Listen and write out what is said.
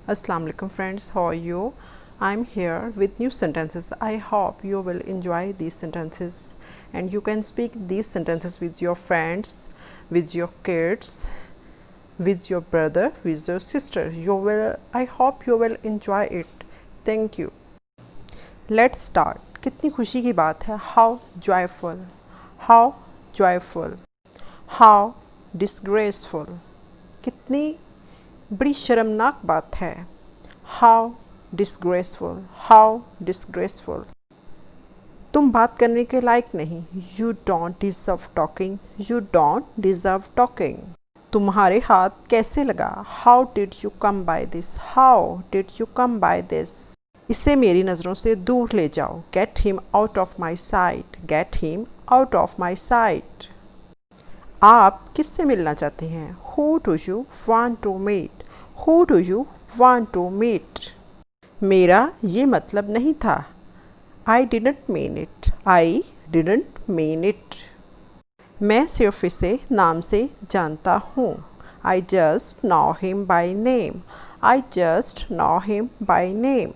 Assalamu alaikum friends, how are you? I'm here with new sentences. I hope you will enjoy these sentences and you can speak these sentences with your friends, with your kids, with your brother, with your sister. I hope you will enjoy it. Thank you. Let's start. कितनी खुशी की बात है. How joyful. How joyful. How disgraceful. कितनी बड़ी शर्मनाक बात है. How disgraceful. How disgraceful. तुम बात करने के लायक नहीं. You don't deserve talking. You don't deserve talking. तुम्हारे हाथ कैसे लगा. How did you come by this. How did you come by this. इसे मेरी नज़रों से दूर ले जाओ. Get him out of my sight. Get him out of my sight. आप किससे मिलना चाहते हैं. Who do you want to meet. Who do you want to meet. मेरा ये मतलब नहीं था. I didn't mean it. I didn't mean it. मैं सिर्फ इसे नाम से जानता हूँ. I just know him by name. I just know him by name.